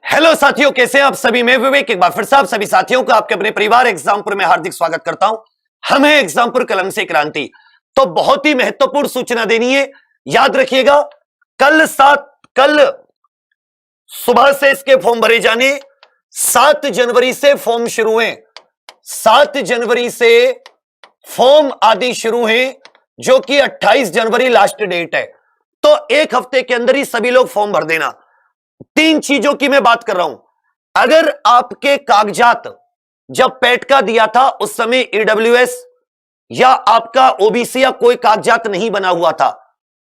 Hello साथियों, कैसे हैं आप सभी। मैं विवेक एक बार फिर से आप सभी साथियों को आपके अपने परिवार एग्जामपुर में हार्दिक स्वागत करता हूं। हम हैं एग्जामपुर कलम से क्रांति। तो बहुत ही महत्वपूर्ण सूचना देनी है, याद रखिएगा। कल सुबह से इसके फॉर्म भरे जाने। 7 जनवरी से फॉर्म शुरू हैं। 7 जनवरी से फॉर्म आदि शुरू हैं, जो कि 28 जनवरी लास्ट डेट है। तो एक हफ्ते के अंदर ही सभी लोग फॉर्म भर देना। 3 चीजों की मैं बात कर रहा हूं। अगर आपके कागजात जब पैट का दिया था उस समय ईडब्ल्यूएस या आपका ओबीसी या कोई कागजात नहीं बना हुआ था,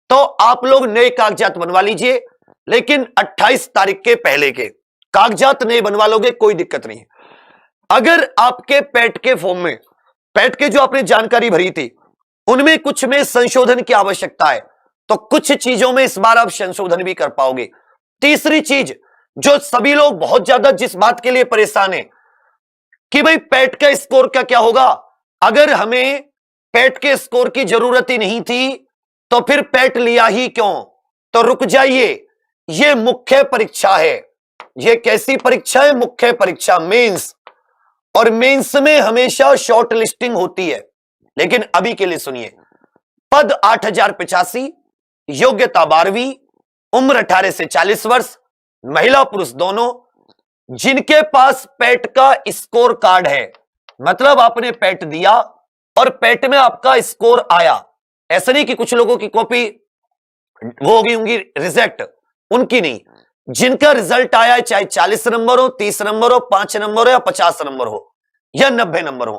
तो आप लोग नए कागजात बनवा लीजिए। लेकिन 28 तारीख के पहले के कागजात नए बनवा लोगे, कोई दिक्कत नहीं है। अगर आपके पैट के फॉर्म में, पैट के जो आपने जानकारी भरी थी उनमें कुछ में संशोधन की आवश्यकता है, तो कुछ चीजों में इस बार आप संशोधन भी कर पाओगे। तीसरी चीज जो सभी लोग बहुत ज्यादा जिस बात के लिए परेशान है कि भाई पैट का स्कोर का क्या होगा। अगर हमें पैट के स्कोर की जरूरत ही नहीं थी तो फिर पैट लिया ही क्यों। तो रुक जाइए, यह मुख्य परीक्षा है। यह कैसी परीक्षा है? मुख्य परीक्षा, मेंस। और मेंस में हमेशा शॉर्ट लिस्टिंग होती है। लेकिन अभी के लिए सुनिए, पद 8085, योग्यता 12वीं, उम्र 18 से 40 वर्ष, महिला पुरुष दोनों। जिनके पास पैट का स्कोर कार्ड है, मतलब आपने पैट दिया और पैट में आपका स्कोर आया। ऐसा नहीं कि कुछ लोगों की कॉपी वो होगी रिजेक्ट, उनकी नहीं। जिनका रिजल्ट आया है, चाहे 40 नंबर हो, 30 नंबर हो, 5 नंबर हो या 50 नंबर हो या 90 नंबर हो,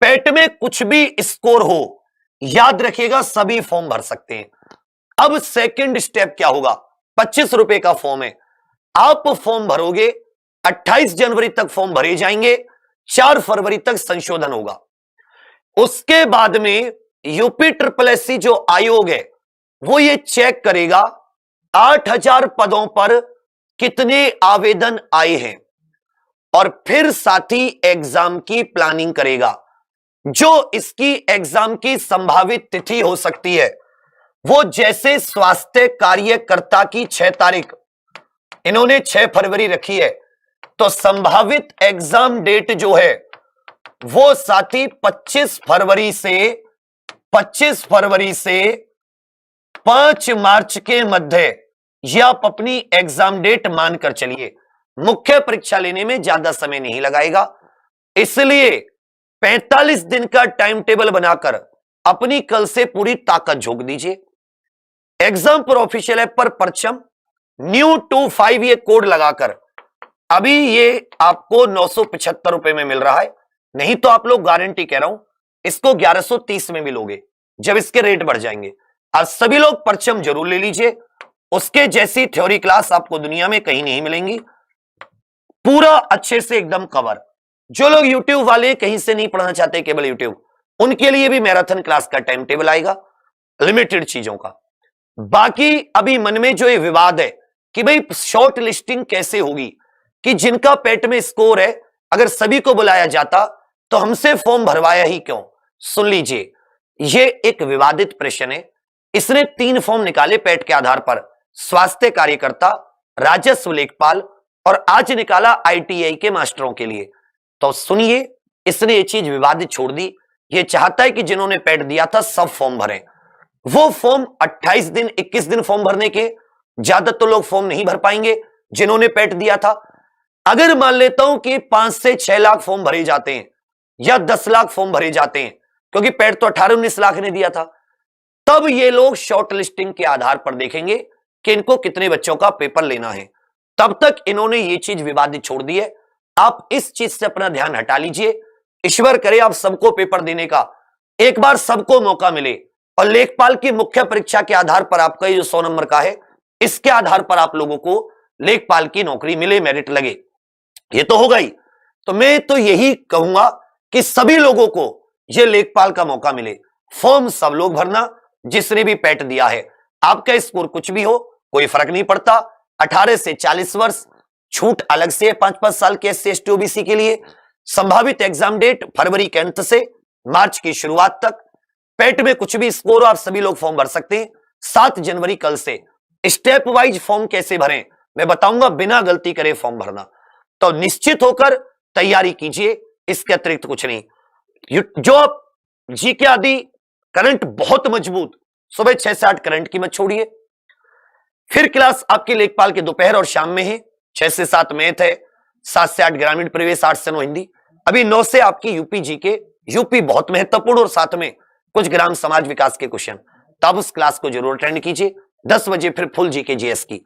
पैट में कुछ भी स्कोर हो, याद रखिएगा सभी फॉर्म भर सकते हैं। अब सेकंड स्टेप क्या होगा? 25 रुपए का फॉर्म है। आप फॉर्म भरोगे, 28 जनवरी तक फॉर्म भरे जाएंगे, 4 फरवरी तक संशोधन होगा। उसके बाद में यूपी SSSC जो आयोग है वो ये चेक करेगा 8000 पदों पर कितने आवेदन आए हैं, और फिर साथ ही एग्जाम की प्लानिंग करेगा। जो इसकी एग्जाम की संभावित तिथि हो सकती है वो जैसे स्वास्थ्य कार्यकर्ता की 6 तारीख, इन्होंने 6 फरवरी रखी है, तो संभावित एग्जाम डेट जो है वो साथी 25 फरवरी से 5 मार्च के मध्य, यह आप अपनी एग्जाम डेट मानकर चलिए। मुख्य परीक्षा लेने में ज्यादा समय नहीं लगाएगा, इसलिए 45 दिन का टाइम टेबल बनाकर अपनी कल से पूरी ताकत झोंक दीजिए। एग्जामपुर ऑफिशियल ऐप पर परचम new25 ये कोड लगाकर अभी ये आपको 975 रुपए में मिल रहा है। नहीं तो आप लोग गारंटी कह रहा हूं इसको 1130 में मिलोगे जब इसके रेट बढ़ जाएंगे। आज सभी लोग परचम जरूर ले लीजिए। उसके जैसी थ्योरी क्लास आपको दुनिया में कहीं नहीं मिलेंगी, पूरा अच्छे से एकदम कवर। जो लोग यूट्यूब वाले कहीं से नहीं पढ़ना चाहते, केवल यूट्यूब, उनके लिए भी मैराथन क्लास का टाइम टेबल आएगा, लिमिटेड चीजों का। बाकी अभी मन में जो ये विवाद है कि भाई शॉर्ट लिस्टिंग कैसे होगी, कि जिनका पेट में स्कोर है अगर सभी को बुलाया जाता तो हमसे फॉर्म भरवाया ही क्यों। सुन लीजिए, ये एक विवादित प्रश्न है। इसने 3 फॉर्म निकाले पेट के आधार पर, स्वास्थ्य कार्यकर्ता, राजस्व लेखपाल और आज निकाला आईटीआई के मास्टरों के लिए। तो सुनिए, इसने ये चीज विवादित छोड़ दी। ये चाहता है कि जिन्होंने पेट दिया था सब फॉर्म भरें। वो फॉर्म 28 दिन 21 दिन फॉर्म भरने के, ज्यादा तो लोग फॉर्म नहीं भर पाएंगे जिन्होंने पेट दिया था। अगर मान लेता हूं कि 5 से 6 लाख फॉर्म भरे जाते हैं या 10 लाख फॉर्म भरे जाते हैं, क्योंकि पेट तो 18-19 लाख ने दिया था, तब ये लोग शॉर्ट लिस्टिंग के आधार पर देखेंगे कि इनको कितने बच्चों का पेपर लेना है। तब तक इन्होंने ये चीज विवादित छोड़ दी है। आप इस चीज से अपना ध्यान हटा लीजिए। ईश्वर करे आप सबको पेपर देने का एक बार सबको मौका मिले, और लेखपाल की मुख्य परीक्षा के आधार पर आपका ये जो 100 नंबर का है, इसके आधार पर आप लोगों को लेखपाल की नौकरी मिले, मेरिट लगे। ये तो होगा ही। तो मैं तो यही कहूंगा कि सभी लोगों को ये लेखपाल का मौका मिले। फॉर्म सब लोग भरना जिसने भी पैट दिया है। आपका स्कोर कुछ भी हो, कोई फर्क नहीं पड़ता। 18 से 40 वर्ष, छूट अलग से 5-5 साल के SC ST OBC के लिए। संभावित एग्जाम डेट फरवरी के अंत से मार्च की शुरुआत तक। पेट में कुछ भी स्कोर हो, आप सभी लोग फॉर्म भर सकते हैं। 7 जनवरी कल से। स्टेप वाइज फॉर्म कैसे भरें मैं बताऊंगा बिना गलती करे फॉर्म भरना। तो निश्चित होकर तैयारी कीजिए, इसके अतिरिक्त कुछ नहीं। जो आप जीके आदि करंट बहुत मजबूत, सुबह 6 से 8 करंट की मत छोड़िए। फिर क्लास आपके लेखपाल के दोपहर और शाम में है, 6 से 7 मैथ है, 7 से 8 ग्रामीण परिवेश, 8 से 9 हिंदी। अभी 9 से आपकी यूपी जीके, यूपी बहुत महत्वपूर्ण, और साथ में कुछ ग्राम समाज विकास के क्वेश्चन। तब उस क्लास को जरूर अटेंड कीजिए। 10 बजे फिर फुल जीके जीएस की।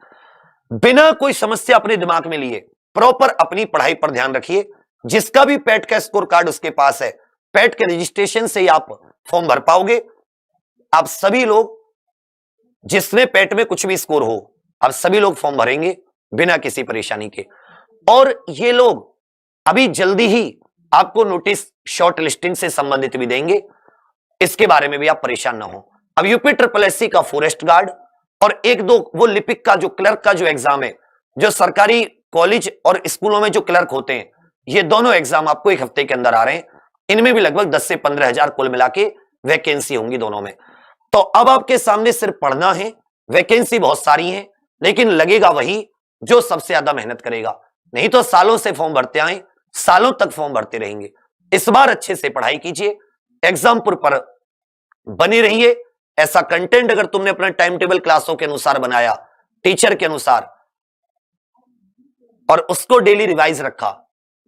बिना कोई समस्या अपने दिमाग में लिए प्रॉपर अपनी पढ़ाई पर ध्यान रखिए। जिसका भी पैट का स्कोर कार्ड उसके पास है, पैट के रजिस्ट्रेशन से ही आप फॉर्म भर पाओगे। आप सभी लोग, जिसने पैट में कुछ भी स्कोर हो, आप सभी लोग फॉर्म भरेंगे बिना किसी परेशानी के। और ये लोग अभी जल्दी ही आपको नोटिस शॉर्ट लिस्टिंग से संबंधित भी देंगे, इसके बारे में भी आप परेशान ना हो। अब यूपी SSSC का फॉरेस्ट गार्ड और 1-2 वो लिपिक का जो क्लर्क का जो एग्जाम है, जो सरकारी कॉलेज और स्कूलों में जो क्लर्क होते हैं, ये दोनों एग्जाम आपको 1 हफ्ते के अंदर आ रहे हैं। इनमें भी लगभग 10 से 15 हजार कुल मिला के वैकेंसी होंगी दोनों में। तो अब आपके सामने सिर्फ पढ़ना है। वैकेंसी बहुत सारी है, लेकिन लगेगा वही जो सबसे ज्यादा मेहनत करेगा। नहीं तो सालों से फॉर्म भरते आए, सालों तक फॉर्म भरते रहेंगे। इस बार अच्छे से पढ़ाई कीजिए, एग्जामपुर पर बने रहिए। ऐसा कंटेंट अगर तुमने अपना टाइम टेबल क्लासों के अनुसार बनाया, टीचर के अनुसार, और उसको डेली रिवाइज रखा,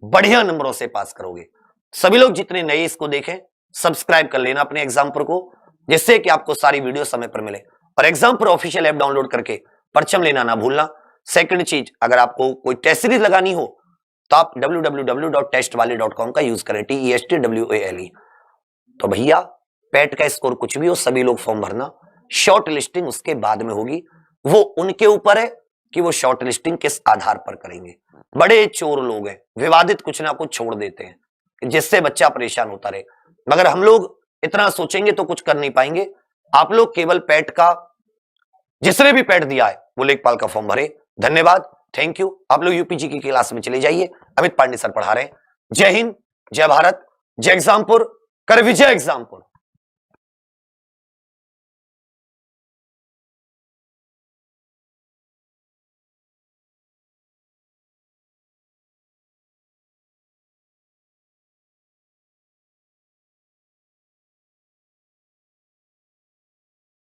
बढ़िया नंबरों से पास करोगे। सभी लोग जितने नए इसको देखें, सब्सक्राइब कर लेना अपने एग्जामपुर को, जिससे कि आपको सारी वीडियो समय पर मिले। और एग्जामपुर ऑफिशियल ऐप डाउनलोड करके परचम लेना ना भूलना। सेकंड चीज, अगर आपको कोई टेस्ट सीरीज लगानी हो तो आप www.testwale.com का यूज करें, TESTWALE। तो भैया पैट का स्कोर कुछ भी हो, सभी लोग फॉर्म भरना। शॉर्ट लिस्टिंग उसके बाद में होगी, वो उनके ऊपर है कि वो शॉर्ट लिस्टिंग किस आधार पर करेंगे। बड़े चोर लोग हैं, विवादित कुछ ना कुछ छोड़ देते हैं, जिससे बच्चा परेशान होता रहे। मगर हम लोग इतना सोचेंगे तो कुछ कर नहीं पाएंगे। आप लोग केवल पैट का, जिसने भी पैट दिया है वो लेखपाल का फॉर्म भरे। धन्यवाद, थैंक यू। आप लोग यूपीजी की क्लास में चले जाइए, अमित पांडे सर पढ़ा रहे हैं। जय हिंद, जय भारत, जय एग्जामपुर, कर विजय एग्जामपुर।